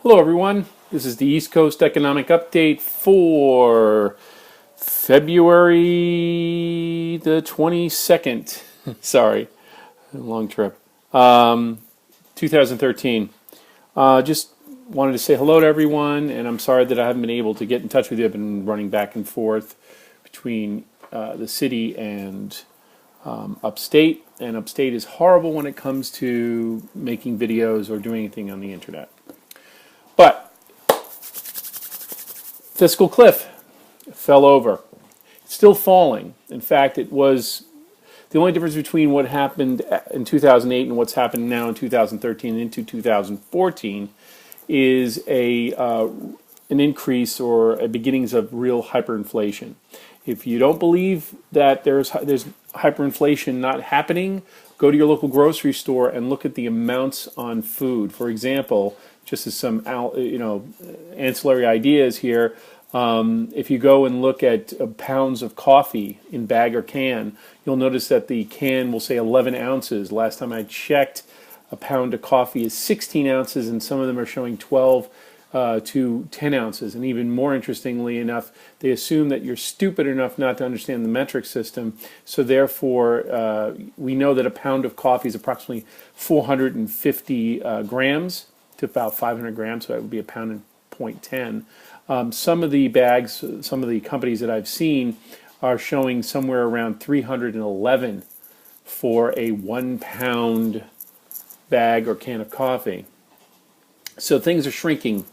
Hello, everyone. This is the East Coast Economic Update for February the 22nd. Sorry, long trip. 2013. Just wanted to say hello to everyone, and I'm sorry that I haven't been able to get in touch with you. I've been running back and forth between the city and upstate, and upstate is horrible when it comes to making videos or doing anything on the internet. But fiscal cliff fell over. It's still falling. In fact, it was the only difference between what happened in 2008 and what's happened now in 2013 and into 2014 is an increase or a beginnings of real hyperinflation. If you don't believe that there's hyperinflation not happening, go to your local grocery store and look at the amounts on food. For example, just as some ancillary ideas here, if you go and look at pounds of coffee in bag or can, you'll notice that the can will say 11 ounces. Last time I checked, a pound of coffee is 16 ounces, and some of them are showing 12 to 10 ounces. And even more interestingly enough, they assume that you're stupid enough not to understand the metric system. So therefore, we know that a pound of coffee is approximately 450 grams to about 500 grams, so that would be a pound and 0.10. Some of the bags, some of the companies that I've seen are showing somewhere around 311 for a 1 pound bag or can of coffee. So things are shrinking.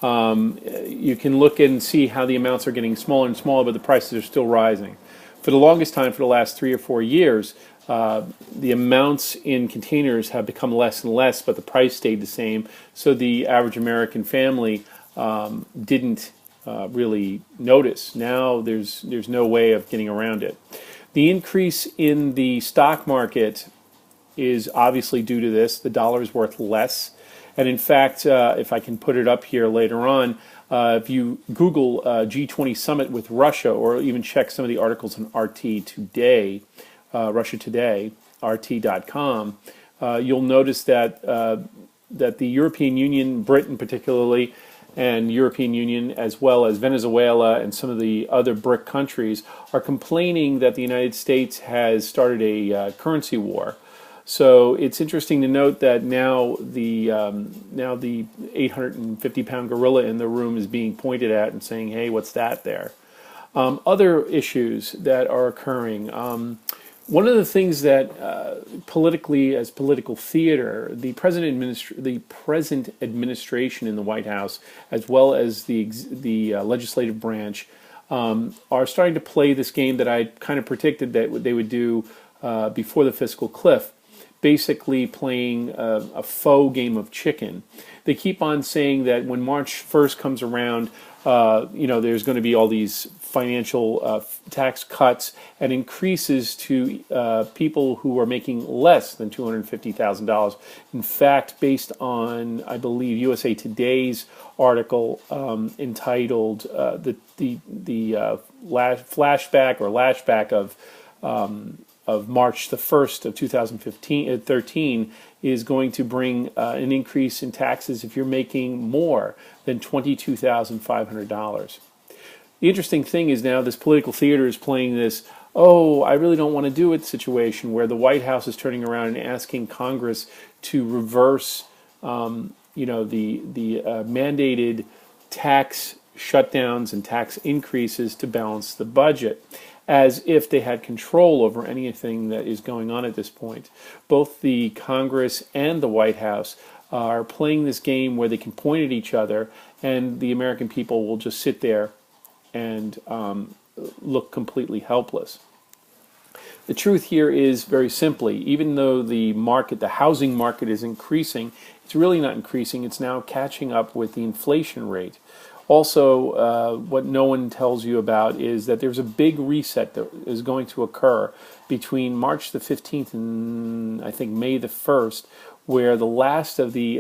You can look and see how the amounts are getting smaller and smaller, but the prices are still rising. For the longest time, for the last 3 or 4 years, the amounts in containers have become less and less, but the price stayed the same. So the average American family didn't really notice. Now there's no way of getting around it. The increase in the stock market is obviously due to this. The dollar is worth less. And in fact, if I can put it up here later on, if you Google G20 summit with Russia, or even check some of the articles on RT Today, Russia Today, RT.com, you'll notice that that the European Union, Britain particularly, and European Union, as well as Venezuela and some of the other BRIC countries, are complaining that the United States has started a currency war. So it's interesting to note that now the 850-pound gorilla in the room is being pointed at and saying, "Hey, what's that there?" Other issues that are occurring. One of the things that politically, as political theater, the present administration in the White House, as well as the legislative branch, are starting to play this game that I kind of predicted that they would do before the fiscal cliff. Basically playing a faux game of chicken. They keep on saying that when March 1st comes around, there's going to be all these financial tax cuts and increases to people who are making less than $250,000. In fact, based on, I believe, USA Today's article entitled the flashback or lashback of March the 1st of 2013 is going to bring an increase in taxes if you're making more than $22,500. The interesting thing is now this political theater is playing this, oh, I really don't want to do it situation where the White House is turning around and asking Congress to reverse the mandated tax shutdowns and tax increases to balance the budget, as if they had control over anything that is going on at this point. Both the Congress and the White House are playing this game where they can point at each other, and the American people will just sit there and look completely helpless. The truth here is very simply, even though the housing market is increasing, it's really not increasing. It's now catching up with the inflation rate. Also, what no one tells you about is that there's a big reset that is going to occur between March the 15th and I think May the 1st, where the last of the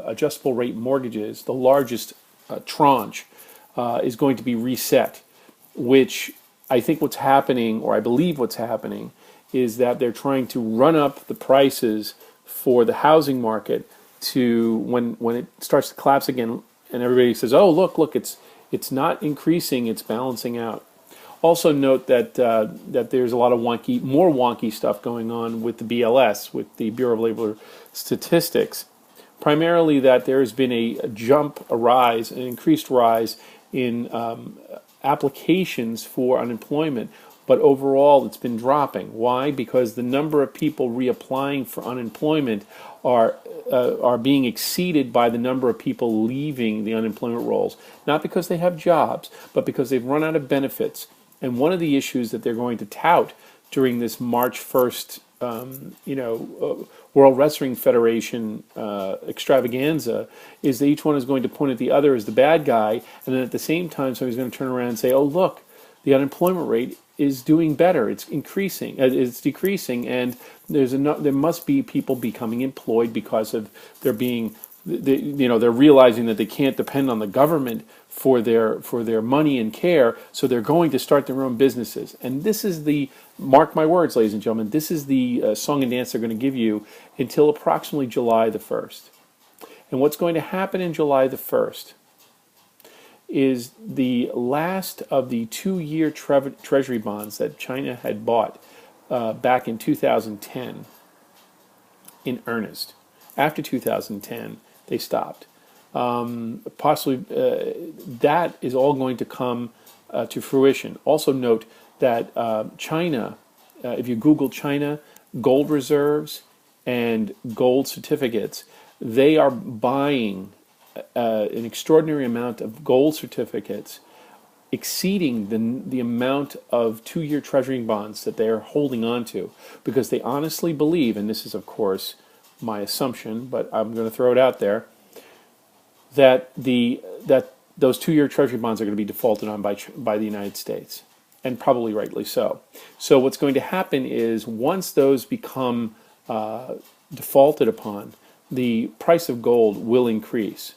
adjustable rate mortgages, the largest tranche, is going to be reset, which I think what's happening, or I believe what's happening, is that they're trying to run up the prices for the housing market to when it starts to collapse again, and everybody says, "Oh, look, it's not increasing; it's balancing out." Also note that that there's a lot of more wonky stuff going on with the BLS, with the Bureau of Labor Statistics. Primarily, that there has been a jump, a rise, an increased rise in applications for unemployment, but overall it's been dropping. Why? Because the number of people reapplying for unemployment are being exceeded by the number of people leaving the unemployment rolls. Not because they have jobs, but because they've run out of benefits. And one of the issues that they're going to tout during this March 1st, World Wrestling Federation extravaganza is that each one is going to point at the other as the bad guy, and then at the same time somebody's going to turn around and say, "Oh, look, the unemployment rate is doing better. It's increasing. It's decreasing, and there must be people becoming employed because of there being." They're realizing that they can't depend on the government for their money and care, so they're going to start their own businesses. And this is mark my words, ladies and gentlemen, this is the song and dance they're going to give you until approximately July the 1st. And what's going to happen in July the 1st is the last of the 2-year treasury bonds that China had bought back in 2010 in earnest. After 2010, they stopped. Possibly that is all going to come to fruition. Also note that China, if you Google China, gold reserves and gold certificates, they are buying an extraordinary amount of gold certificates, exceeding the amount of 2-year treasury bonds that they are holding on to, because they honestly believe, and this is of course my assumption, but I'm going to throw it out there, that those 2-year treasury bonds are going to be defaulted on by the United States, and probably rightly so. So what's going to happen is once those become defaulted upon, the price of gold will increase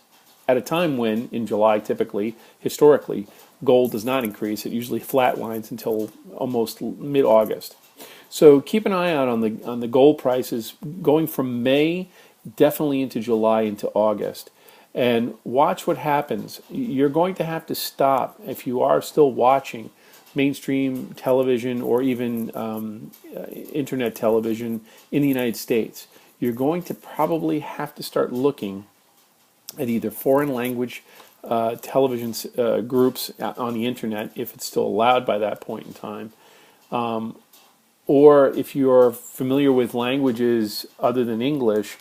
at a time when, in July typically, historically, gold does not increase. It usually flatlines until almost mid-August. So keep an eye out on the gold prices going from May definitely into July into August, and watch what happens. You're going to have to stop if you are still watching mainstream television or even internet television in the United States. You're going to probably have to start looking at either foreign language television groups on the internet, if it's still allowed by that point in time. Or if you're familiar with languages other than English,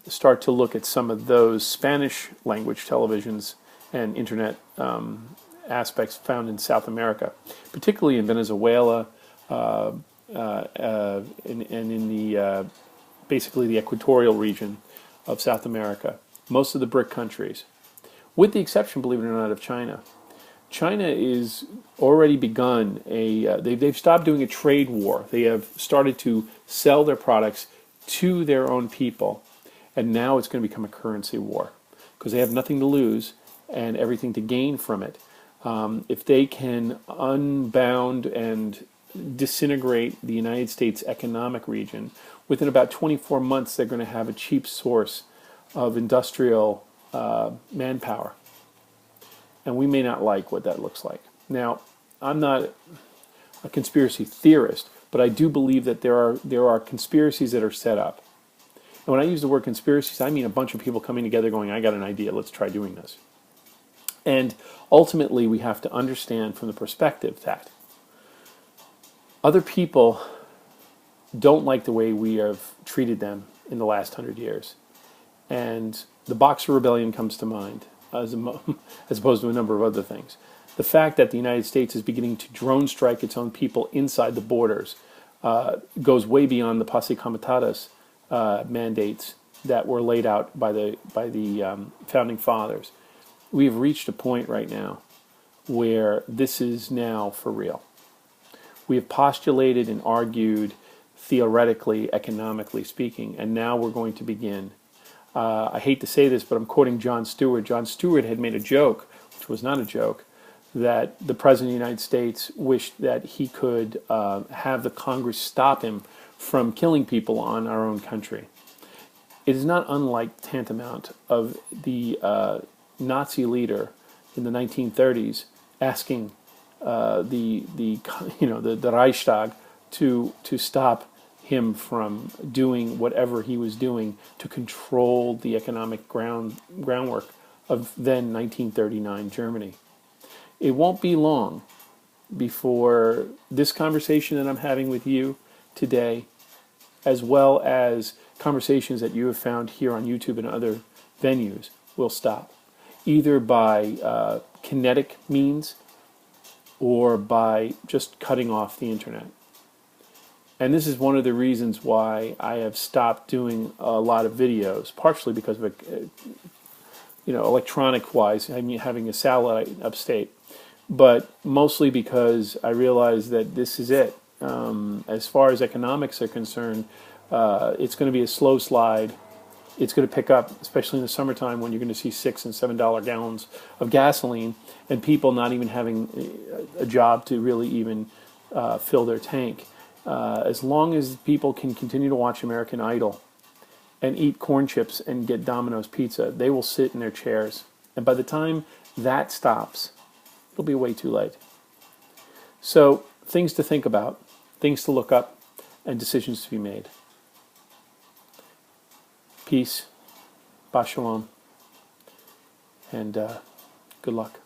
start to look at some of those Spanish language televisions and internet aspects found in South America, particularly in Venezuela and in the basically the equatorial region of South America, most of the BRIC countries, with the exception, believe it or not, of China. China is already begun they've stopped doing a trade war. They have started to sell their products to their own people, and now it's going to become a currency war because they have nothing to lose and everything to gain from it. If they can unbound and disintegrate the United States economic region, within about 24 months they're going to have a cheap source of industrial manpower. And we may not like what that looks like. Now, I'm not a conspiracy theorist, but I do believe that there are conspiracies that are set up. And when I use the word conspiracies, I mean a bunch of people coming together going, "I got an idea, let's try doing this." And ultimately, we have to understand from the perspective that other people don't like the way we have treated them in the last 100 years. And the Boxer Rebellion comes to mind, as opposed to a number of other things. The fact that the United States is beginning to drone strike its own people inside the borders goes way beyond the Posse Comitatus mandates that were laid out by the founding fathers. We have reached a point right now where this is now for real. We have postulated and argued theoretically, economically speaking, and now we're going to begin. I hate to say this, but I'm quoting Jon Stewart. Jon Stewart had made a joke, which was not a joke, that the President of the United States wished that he could have the Congress stop him from killing people on our own country. it is not unlike tantamount of the Nazi leader in the 1930s asking the Reichstag to stop him from doing whatever he was doing to control the economic groundwork of then 1939 Germany. It won't be long before this conversation that I'm having with you today, as well as conversations that you have found here on YouTube and other venues, will stop, either by kinetic means or by just cutting off the internet. And this is one of the reasons why I have stopped doing a lot of videos, partially because of electronic-wise, I mean, having a satellite upstate, but mostly because I realize that this is it. As far as economics are concerned, it's going to be a slow slide. It's going to pick up, especially in the summertime when you're going to see $6 and $7 gallons of gasoline and people not even having a job to really even fill their tank. As long as people can continue to watch American Idol and eat corn chips and get Domino's pizza, they will sit in their chairs. And by the time that stops, it'll be way too late. So, things to think about, things to look up, and decisions to be made. Peace, Ba Shalom, and good luck.